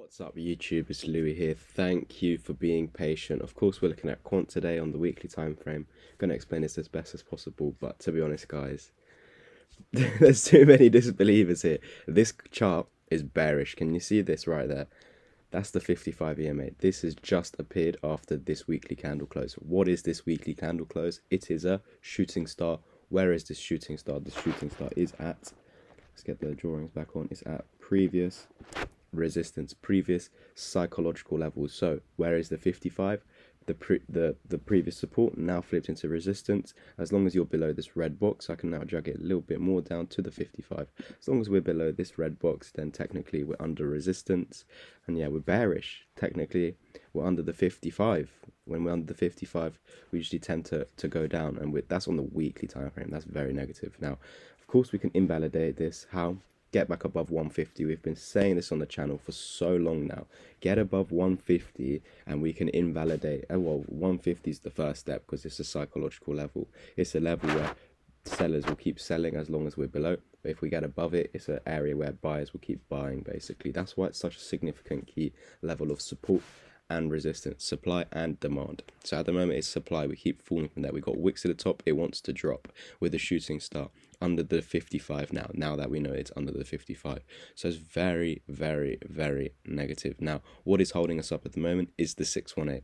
What's up YouTube, it's Louis here. Thank you for being patient. Of course we're looking at quant today on the weekly time frame. Going to explain this as best as possible, but to be honest guys, there's too many disbelievers here. This chart is bearish. Can you see this right there? That's the 55 EMA. This has just appeared after this weekly candle close. What is this weekly candle close? It is a shooting star. Where is this shooting star? The shooting star is at, let's get the drawings back on, it's at previous resistance, previous psychological levels. So where is the 55? The previous support now flipped into resistance. As long as you're below this red box, I can now drag it a little bit more down to the 55. As long as we're below this red box, then technically we're under resistance, and yeah, we're bearish. Technically we're under the 55. When we're under the 55, we usually tend to go down, and that's on the weekly time frame. That's very negative. Now of course we can invalidate this. How? Get back above 150. We've been saying this on the channel for so long now. Get above 150 and we can invalidate. Well, 150 is the first step because it's a psychological level. It's a level where sellers will keep selling as long as we're below. But if we get above it, it's an area where buyers will keep buying, basically. That's why it's such a significant key level of support and resistance, supply and demand. So at the moment it's supply. We keep falling from there. We got wicks at the top. It wants to drop with a shooting star under the 55 now that we know it's under the 55. So it's very, very, very negative. Now what is holding us up at the moment is the 618.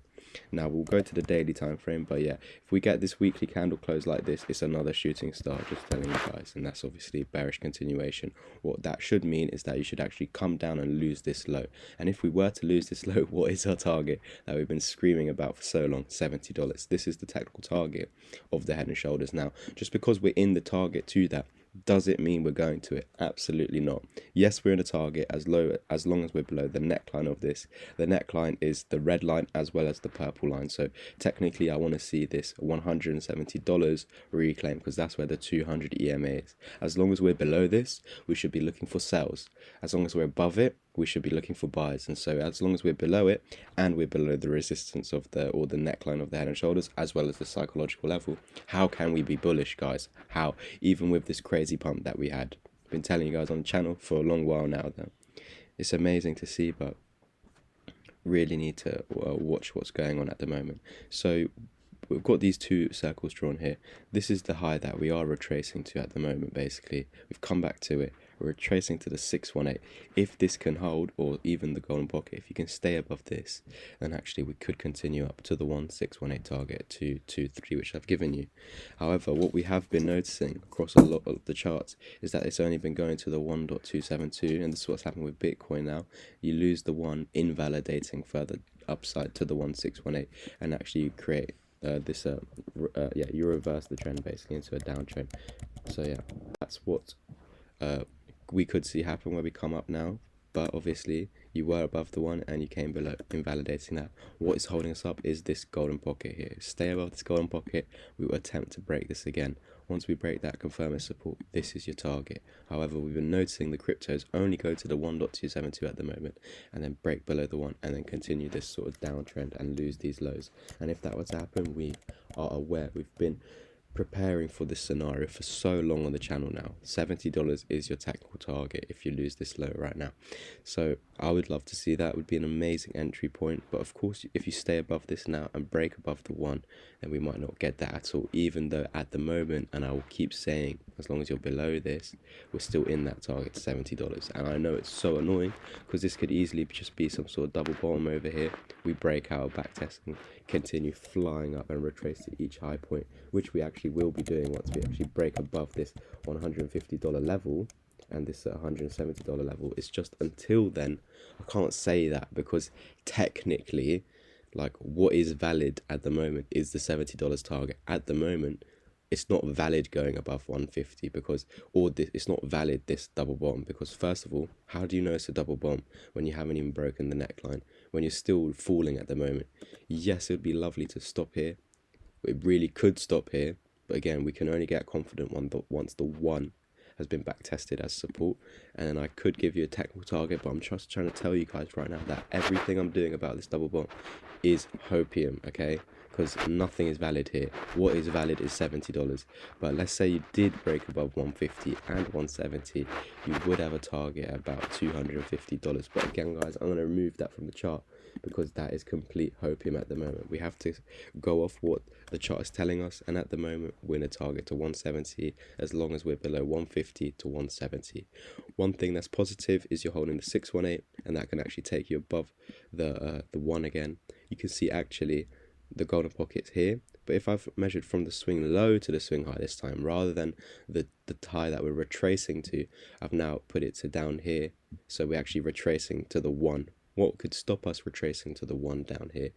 Now we'll go to the daily time frame, but yeah, if we get this weekly candle close like this, it's another shooting star, just telling you guys, and that's obviously bearish continuation. What that should mean is that you should actually come down and lose this low. And if we were to lose this low, what is our target that we've been screaming about for so long? $70. This is the technical target of the head and shoulders. Now just because we're in the target to that, does it mean we're going to it? Absolutely not. Yes, we're in a target as long as we're below the neckline of this. The neckline is the red line as well as the purple line. So technically I want to see this $170 reclaim because that's where the 200 EMA is. As long as we're below this, we should be looking for sells. As long as we're above it, we should be looking for buys. And so as long as we're below it and we're below the resistance of the neckline of the head and shoulders as well as the psychological level, how can we be bullish, guys? How? Even with this crazy pump that we had. I've been telling you guys on the channel for a long while now that it's amazing to see, but really need to watch what's going on at the moment. So we've got these two circles drawn here. This is the high that we are retracing to at the moment. Basically we've come back to it. We're retracing to the 618. If this can hold, or even the golden pocket, if you can stay above this, then actually we could continue up to the 1618 target, 223, which I've given you. However, what we have been noticing across a lot of the charts is that it's only been going to the 1.272, and this is what's happened with Bitcoin now. You lose the one, invalidating further upside to the 1618, and actually you create you reverse the trend basically into a downtrend. So yeah, that's what we could see happen where we come up now, but obviously you were above the one and you came below, invalidating that. What is holding us up is this golden pocket here. Stay above this golden pocket. We will attempt to break this again. Once we break that, confirm as support, this is your target. However, we've been noticing the cryptos only go to the 1.272 at the moment and then break below the one and then continue this sort of downtrend and lose these lows. And if that were to happen, we are aware. We've been preparing for this scenario for so long on the channel now. $70 is your technical target if you lose this low right now. So I would love to see that. It would be an amazing entry point, but of course if you stay above this now and break above the one, then we might not get that at all, even though at the moment, and I will keep saying, as long as you're below this, we're still in that target, $70. And I know it's so annoying because this could easily just be some sort of double bottom over here. We break out, back testing, continue flying up and retrace to each high point, which we actually will be doing once we actually break above this $150 level and this $170 level. It's just until then I can't say that, because technically, like, what is valid at the moment is the $70 target. At the moment it's not valid going above 150 because, or this, it's not valid this double bottom, because first of all, how do you know it's a double bottom when you haven't even broken the neckline, when you're still falling at the moment? Yes, it would be lovely to stop here. It really could stop here, but again, we can only get confident once the one has been back tested as support. And then I could give you a technical target, but I'm just trying to tell you guys right now that everything I'm doing about this double bottom is hopium, okay? because nothing is valid here. What is valid is $70. But let's say you did break above 150 and 170, you would have a target at about $250. But again, guys, I'm going to remove that from the chart because that is complete hopium at the moment. We have to go off what the chart is telling us, and at the moment we're in a target to 170 as long as we're below 150 to 170. One thing that's positive is you're holding the 618, and that can actually take you above the 1 again. You can see actually the golden pockets here, but if I've measured from the swing low to the swing high this time, rather than the high that we're retracing to, I've now put it to down here, so we're actually retracing to the 1. What could stop us retracing to the 1 down here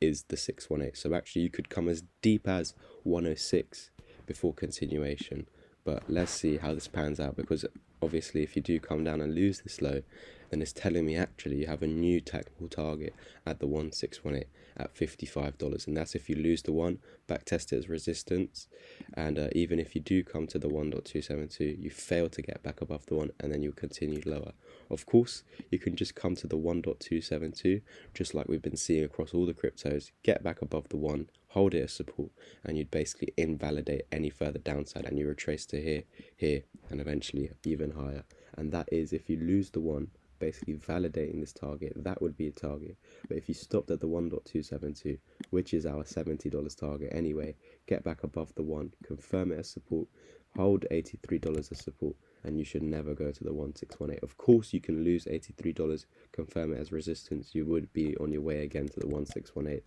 is the 618. So actually you could come as deep as 106 before continuation. But let's see how this pans out, because obviously if you do come down and lose this low, then it's telling me actually you have a new technical target at the 1618 at $55, and that's if you lose the 1, back test it as resistance, and even if you do come to the 1.272, you fail to get back above the 1, and then you'll continue lower. Of course, you can just come to the 1.272, just like we've been seeing across all the cryptos, get back above the 1, hold it as support, and you'd basically invalidate any further downside, and you retrace to here, here, and eventually even higher. And that is if you lose the 1, basically validating this target, that would be a target. But if you stopped at the 1.272, which is our $70 target anyway, get back above the 1, confirm it as support, hold $83 as support, and you should never go to the 1618. Of course, you can lose $83, confirm it as resistance, you would be on your way again to the 1618.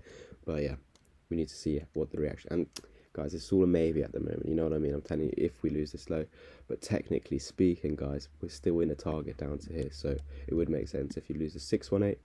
But yeah, we need to see what the reaction. And guys, it's all a maybe at the moment, you know what I mean? I'm telling you, if we lose this low, but technically speaking, guys, we're still in a target down to here, so it would make sense. If you lose the 618,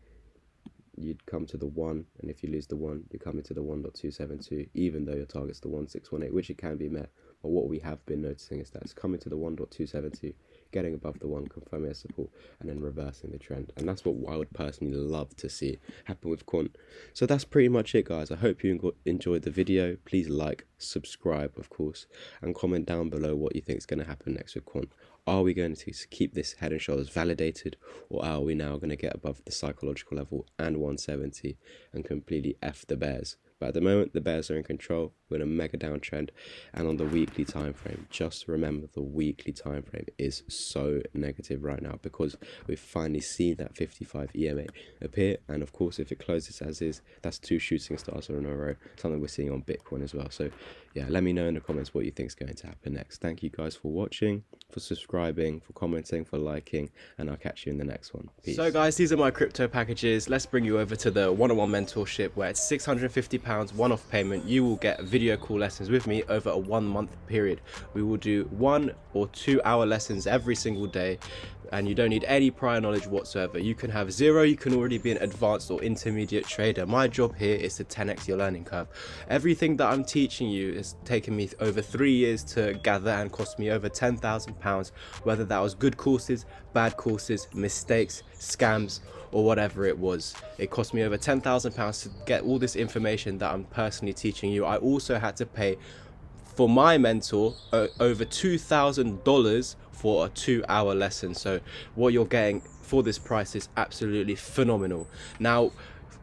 you'd come to the 1, and if you lose the 1, you're coming to the 1.272, even though your target's the 1618, which it can be met. But what we have been noticing is that it's coming to the 1.272, getting above the 1, confirming as support, and then reversing the trend. And that's what I would personally love to see happen with Quant. So that's pretty much it, guys. I hope you enjoyed the video. Please like, subscribe, of course, and comment down below what you think is going to happen next with Quant. Are we going to keep this head and shoulders validated, or are we now going to get above the psychological level and 170 and completely F the bears? But at the moment, the bears are in control. We're in a mega downtrend, and on the weekly time frame, just remember the weekly time frame is so negative right now, because we've finally seen that 55 EMA appear, and of course if it closes as is, that's 2 shooting stars in a row, something we're seeing on Bitcoin as well. So yeah, let me know in the comments what you think is going to happen next. Thank you guys for watching, for subscribing, for commenting, for liking, and I'll catch you in the next one. Peace. So guys, these are my crypto packages. Let's bring you over to the one-on-one mentorship, where it's £650 one-off payment. You will get video call lessons with me over a 1-month period. We will do 1 or 2 hour lessons every single day, and you don't need any prior knowledge whatsoever. You can have 0, you can already be an advanced or intermediate trader. My job here is to 10x your learning curve. Everything that I'm teaching you has taken me over 3 years to gather and cost me over £10,000, whether that was good courses, bad courses, mistakes, scams, or whatever it was. It cost me over £10,000 to get all this information that I'm personally teaching you. I also had to pay for my mentor over $2,000 for a 2-hour lesson. So what you're getting for this price is absolutely phenomenal. Now,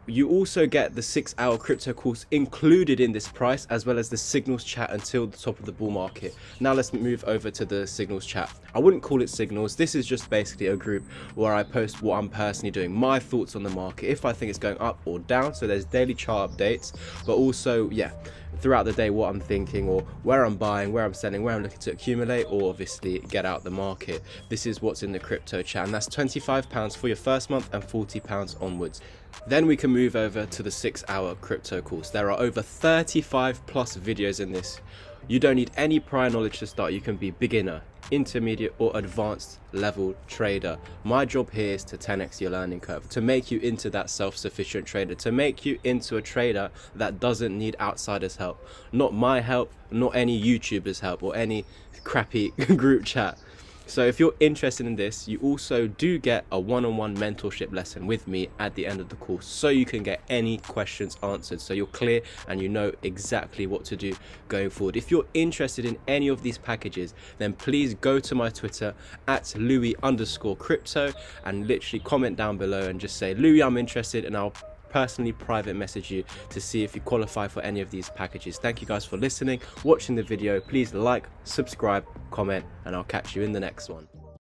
you also get the 6-hour crypto course included in this price, as well as the signals chat until the top of the bull market. Now let's move over to the signals chat. I wouldn't call it signals. This is just basically a group where I post what I'm personally doing, my thoughts on the market, if I think it's going up or down. So there's daily chart updates, but also, yeah, throughout the day, what I'm thinking, or where I'm buying, where I'm selling, where I'm looking to accumulate, or obviously get out the market. This is what's in the crypto chat, and that's £25 for your first month and £40 onwards. Then we can move over to the 6-hour crypto course. There are over 35 plus videos in this. You don't need any prior knowledge to start. You can be beginner, intermediate, or advanced level trader. My job here is to 10x your learning curve, to make you into that self-sufficient trader, to make you into a trader that doesn't need outsiders' help. Not my help, not any YouTubers' help, or any crappy group chat. So if you're interested in this, you also do get a one-on-one mentorship lesson with me at the end of the course, so you can get any questions answered, so you're clear and you know exactly what to do going forward. If you're interested in any of these packages, then please go to my Twitter at Louis_crypto and literally comment down below and just say, Louis, I'm interested, and I'll personally private message you to see if you qualify for any of these packages. Thank you guys for listening, watching the video. Please like, subscribe, comment, and I'll catch you in the next one.